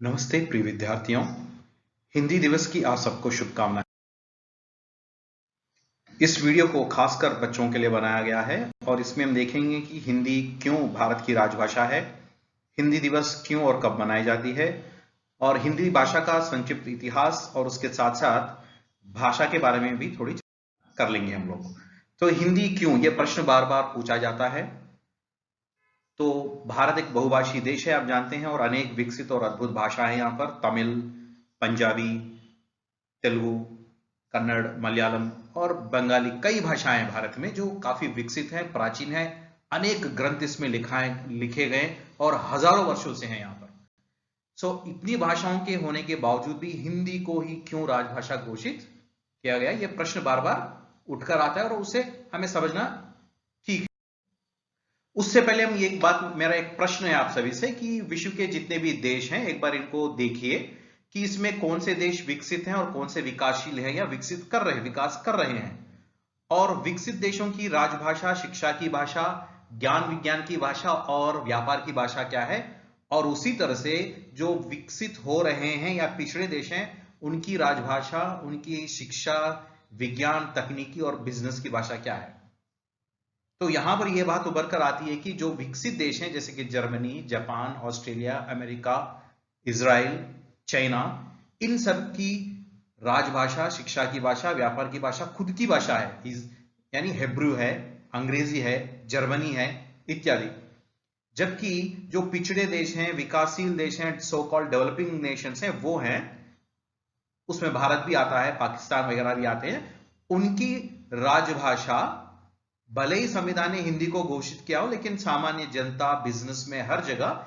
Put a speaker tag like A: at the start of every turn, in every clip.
A: नमस्ते प्रिय विद्यार्थियों। हिंदी दिवस की आप सबको शुभकामनाएं। इस वीडियो को खासकर बच्चों के लिए बनाया गया है और इसमें हम देखेंगे कि हिंदी क्यों भारत की राजभाषा है, हिंदी दिवस क्यों और कब मनाई जाती है, और हिंदी भाषा का संक्षिप्त इतिहास और उसके साथ साथ भाषा के बारे में भी थोड़ी कर लेंगे हम लोग। तो हिंदी क्यों, यह प्रश्न बार बार पूछा जाता है। तो भारत एक बहुभाषी देश है, आप जानते हैं, और अनेक विकसित और अद्भुत भाषाएं यहाँ पर तमिल, पंजाबी, तेलुगु, कन्नड़, मलयालम और बंगाली, कई भाषाएं भारत में जो काफी विकसित हैं, प्राचीन हैं। अनेक ग्रंथ इसमें लिखे गए और हजारों वर्षों से हैं यहाँ पर। इतनी भाषाओं के होने के बावजूद भी हिंदी को ही क्यों राजभाषा घोषित किया गया, यह प्रश्न बार बार उठकर आता है और उसे हमें समझना ठीक है। उससे पहले हम एक बात, मेरा एक प्रश्न है आप सभी से कि विश्व के जितने भी देश हैं, एक बार इनको देखिए कि इसमें कौन से देश विकसित हैं और कौन से विकासशील हैं या विकास कर रहे हैं। और विकसित देशों की राजभाषा, शिक्षा की भाषा, ज्ञान विज्ञान की भाषा और व्यापार की भाषा क्या है, और उसी तरह से जो विकसित हो रहे हैं या पिछड़े देश हैं, उनकी राजभाषा, उनकी शिक्षा, विज्ञान, तकनीकी और बिजनेस की भाषा क्या है। तो यहां पर यह बात उभर कर आती है कि जो विकसित देश हैं जैसे कि Germany, Japan, Australia, America, Israel, China, इन सब की राजभाषा, शिक्षा की भाषा, व्यापार की भाषा खुद की भाषा है, यानी हिब्रू है, अंग्रेजी है, जर्मनी है इत्यादि। जबकि जो पिछड़े देश हैं, विकासशील देश हैं, सो कॉल्ड डेवलपिंग नेशंस हैं, वो हैं, उसमें भारत भी आता है, पाकिस्तान वगैरह भी आते हैं, उनकी राजभाषा भले ही संविधान ने हिंदी को घोषित किया हो, लेकिन सामान्य जनता, बिजनेस में हर जगह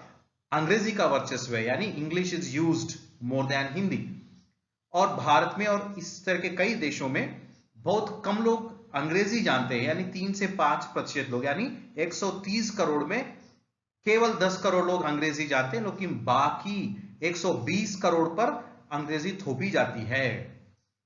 A: अंग्रेजी का वर्चस्व है, यानी English is used more than Hindi. और भारत में और इस तरह के कई देशों में बहुत कम लोग अंग्रेजी जानते हैं, यानी 3 से 5% लोग, यानी 130 करोड़ में केवल 10 करोड़ लोग अंग्रेजी जानते हैं, लेकिन बाकी 120 करोड़ पर अंग्रेजी थोपी जाती है।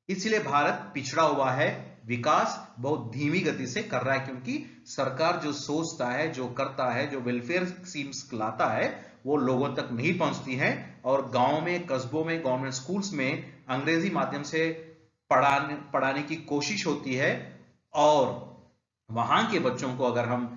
A: इसलिए भारत पिछड़ा हुआ है, विकास बहुत धीमी गति से कर रहा है, क्योंकि सरकार जो सोचता है, जो करता है, जो वेलफेयर स्कीम्स लाता है, वो लोगों तक नहीं पहुंचती है। और गांव में, कस्बों में, गवर्नमेंट स्कूल्स में अंग्रेजी माध्यम से पढ़ाने की कोशिश होती है। और वहां के बच्चों को अगर हम,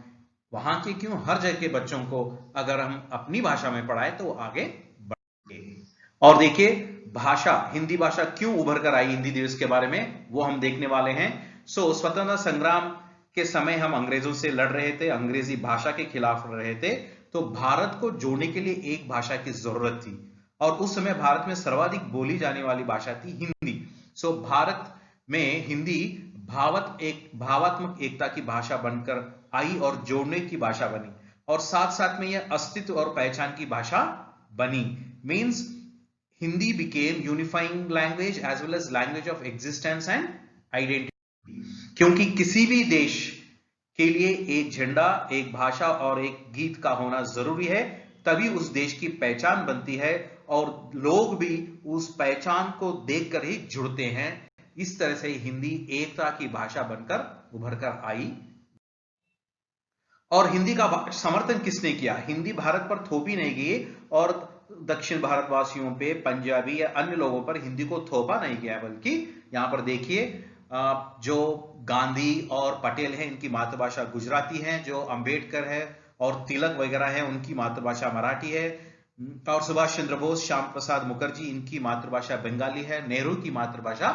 A: वहां के क्यों, हर जगह के बच्चों को अगर हम अपनी भाषा में पढ़ाएं तो आगे बढ़ेंगे। और देखिए, भाषा, हिंदी भाषा क्यों उभर कर आई हिंदी दिवस के बारे में वो हम देखने वाले हैं। स्वतंत्रता संग्राम के समय हम अंग्रेजों से लड़ रहे थे, अंग्रेजी भाषा के खिलाफ लड़ रहे थे, तो भारत को जोड़ने के लिए एक भाषा की जरूरत थी, और उस समय भारत में सर्वाधिक बोली जाने वाली भाषा थी हिंदी। भारत में हिंदी भावात्मक एकता की भाषा बनकर आई और जोड़ने की भाषा बनी, और साथ साथ में यह अस्तित्व और पहचान की भाषा बनी। Means Hindi became unifying language as well as language of existence and identity। क्योंकि किसी भी देश के लिए एक झंडा, एक भाषा और एक गीत का होना जरूरी है, तभी उस देश की पहचान बनती है और लोग भी उस पहचान को देखकर ही जुड़ते हैं। इस तरह से हिंदी एकता की भाषा बनकर उभर कर आई। और हिंदी का समर्थन किसने किया? हिंदी भारत पर थोपी नहीं गई और दक्षिण भारतवासियों पे, पंजाबी या अन्य लोगों पर हिंदी को थोपा नहीं गया, बल्कि यहां पर देखिए, जो गांधी और पटेल हैं इनकी मातृभाषा गुजराती है, जो अंबेडकर है और तिलक वगैरह है उनकी मातृभाषा मराठी है, और सुभाष चंद्र बोस, श्याम प्रसाद मुखर्जी, इनकी मातृभाषा बंगाली है, नेहरू की मातृभाषा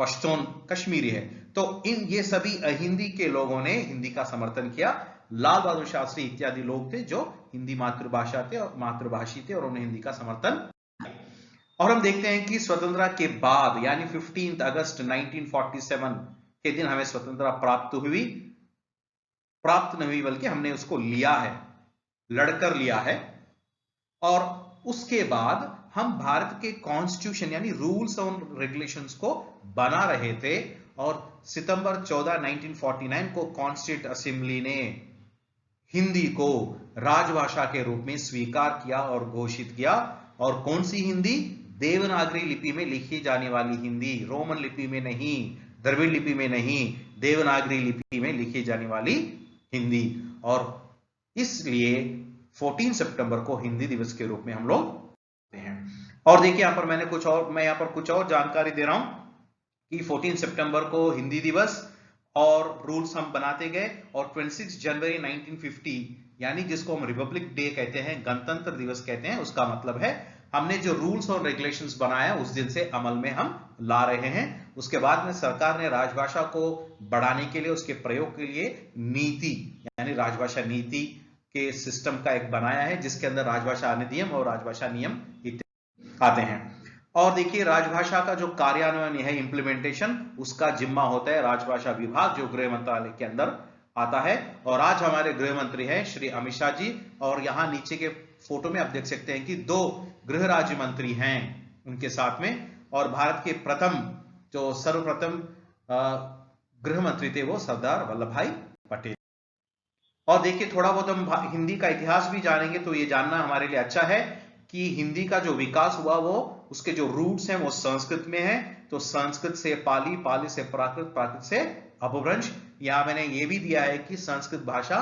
A: पश्तून कश्मीरी है। तो ये सभी अहिंदी के लोगों ने हिंदी का समर्थन किया। लाल बहादुर शास्त्री इत्यादि लोग थे जो हिंदी मातृभाषा थे और मातृभाषी थे, और उन्हें हिंदी का समर्थन किया। और हम देखते हैं कि स्वतंत्रता के बाद, यानी 15 अगस्त 1947 के दिन हमें स्वतंत्रता प्राप्त नहीं हुई, बल्कि हमने उसको लिया है, लड़कर लिया है। और उसके बाद हम भारत के कॉन्स्टिट्यूशन यानी रूल्स और रेगुलेशंस को बना रहे थे, और सितंबर 14, 1949 को कॉन्स्टिट्यूंट असेंबली ने हिंदी को राजभाषा के रूप में स्वीकार किया और घोषित किया। और कौन सी हिंदी? देवनागरी लिपि में लिखी जाने वाली हिंदी, रोमन लिपि में नहीं, द्रविड़ लिपि में नहीं, देवनागरी लिपि में लिखी जाने वाली हिंदी। और इसलिए 14 सितंबर को हिंदी दिवस के रूप में हम लोग हैं। और देखिए यहाँ पर मैं यहाँ पर कुछ और जानकारी दे रहा हूं कि 14 सितंबर को हिंदी दिवस और रूल्स हम बनाते गए, और 26 जनवरी 1950 यानी जिसको हम रिपब्लिक डे कहते हैं, गणतंत्र दिवस कहते हैं, उसका मतलब है हमने जो रूल्स और रेगुलेशंस बनाया उस दिन से अमल में हम ला रहे हैं। उसके बाद में सरकार ने राजभाषा को बढ़ाने के लिए, उसके प्रयोग के लिए नीति यानी राजभाषा नीति के सिस्टम का एक बनाया है, जिसके अंदर राजभाषा अधिनियम और राजभाषा नियम आते हैं। और देखिए राजभाषा का जो कार्यान्वयन है, इंप्लीमेंटेशन, उसका जिम्मा होता है राजभाषा विभाग, जो गृह मंत्रालय के अंदर आता है। और आज हमारे गृह मंत्री हैं श्री अमित शाह जी, और यहां नीचे के फोटो में आप देख सकते हैं कि 2 गृह राज्य मंत्री हैं उनके साथ में, और भारत के जो सर्वप्रथम गृह मंत्री थे वो सरदार वल्लभ भाई पटेल। और देखिए थोड़ा बहुत हम हिंदी का इतिहास भी जानेंगे, तो ये जानना हमारे लिए अच्छा है कि हिंदी का जो विकास हुआ वो उसके जो रूट्स हैं वो संस्कृत में है। तो संस्कृत से पाली, पाली से प्राकृत, प्राकृत से अपभ्रंश। यहां मैंने ये भी दिया है कि संस्कृत भाषा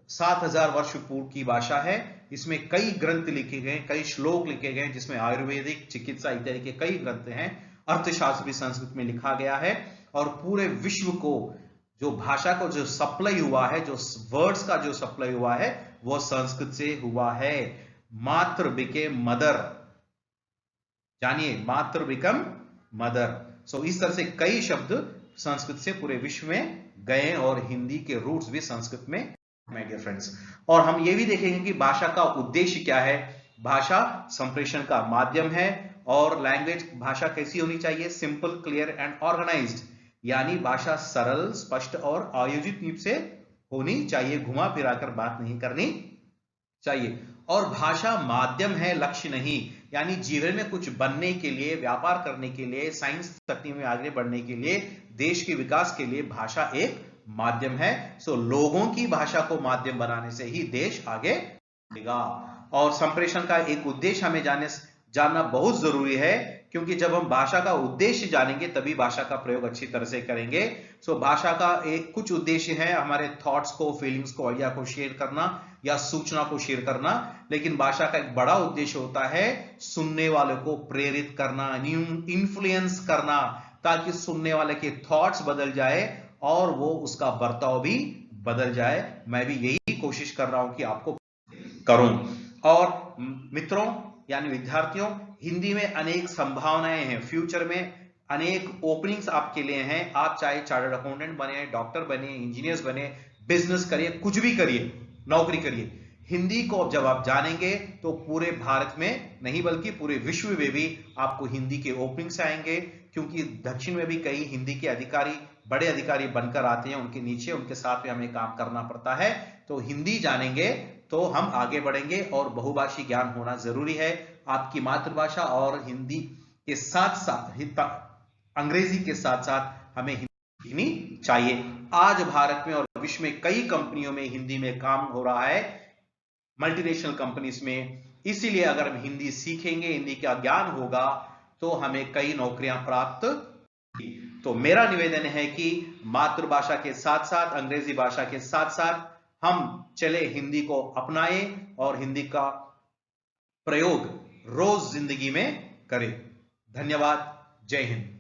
A: 7000 वर्ष पूर्व की भाषा है। इसमें कई ग्रंथ लिखे गए, कई श्लोक लिखे गए, जिसमें आयुर्वेदिक, चिकित्सा इत्यादि के कई ग्रंथ हैं। अर्थशास्त्र भी संस्कृत में लिखा गया है, और पूरे विश्व को जो भाषा को जो सप्लाई हुआ है, जो वर्ड्स का जो सप्लाई हुआ है, वो संस्कृत से हुआ है। मातृ बिकेम मदर, जानिए मातृ बिकम मदर। सो इस तरह से कई शब्द संस्कृत से पूरे विश्व में गए, और हिंदी के रूट्स भी संस्कृत में, माय डियर फ्रेंड्स। और हम ये भी देखेंगे कि भाषा का उद्देश्य क्या है। भाषा संप्रेषण का माध्यम है, और लैंग्वेज भाषा कैसी होनी चाहिए, सिंपल, क्लियर एंड ऑर्गेनाइज्ड, यानी भाषा सरल, स्पष्ट और आयोजित रूप से होनी चाहिए, घुमा फिरा कर बात नहीं करनी चाहिए। और भाषा माध्यम है, लक्ष्य नहीं, यानी जीवन में कुछ बनने के लिए, व्यापार करने के लिए, साइंस तकनीक में आगे बढ़ने के लिए, देश के विकास के लिए भाषा एक माध्यम है। सो लोगों की भाषा को माध्यम बनाने से ही देश आगे बढ़ेगा। और संप्रेषण का एक उद्देश्य हमें जानना बहुत जरूरी है, क्योंकि जब हम भाषा का उद्देश्य जानेंगे तभी भाषा का प्रयोग अच्छी तरह से करेंगे। सो भाषा का कुछ उद्देश्य है, हमारे थॉट्स को, फीलिंग्स को, आइडिया को शेयर करना या सूचना को शेयर करना, लेकिन भाषा का एक बड़ा उद्देश्य होता है सुनने वाले को प्रेरित करना, इन्फ्लुएंस करना, ताकि सुनने वाले के थॉट्स बदल जाए और वो उसका बर्ताव भी बदल जाए। मैं भी यही कोशिश कर रहा हूं कि आपको करूं। और मित्रों यानी विद्यार्थियों, हिंदी में अनेक संभावनाएं हैं, फ्यूचर में अनेक ओपनिंग्स आपके लिए हैं। आप चाहे चार्टर्ड अकाउंटेंट बने, डॉक्टर बने, इंजीनियर्स बने, बिजनेस करिए, कुछ भी करिए, नौकरी करिए। हिंदी को जब आप जानेंगे तो पूरे भारत में नहीं बल्कि पूरे विश्व में भी आपको हिंदी के ओपनिंग्स आएंगे, क्योंकि दक्षिण में भी कई हिंदी के अधिकारी, बड़े अधिकारी बनकर आते हैं, उनके नीचे, उनके साथ में हमें काम करना पड़ता है। तो हिंदी जानेंगे तो हम आगे बढ़ेंगे, और बहुभाषी ज्ञान होना जरूरी है। आपकी मातृभाषा और हिंदी के साथ साथ अंग्रेजी के साथ साथ हमें हिंदी सीखनी चाहिए। आज भारत में और विश्व में कई कंपनियों में हिंदी में काम हो रहा है, मल्टीनेशनल कंपनीज में। इसीलिए अगर हम हिंदी सीखेंगे, हिंदी का ज्ञान होगा, तो हमें कई नौकरियां प्राप्त। तो मेरा निवेदन है कि मातृभाषा के साथ साथ, अंग्रेजी भाषा के साथ साथ हम चले हिंदी को अपनाएं, और हिंदी का प्रयोग रोज जिंदगी में करें। धन्यवाद। जय हिंद।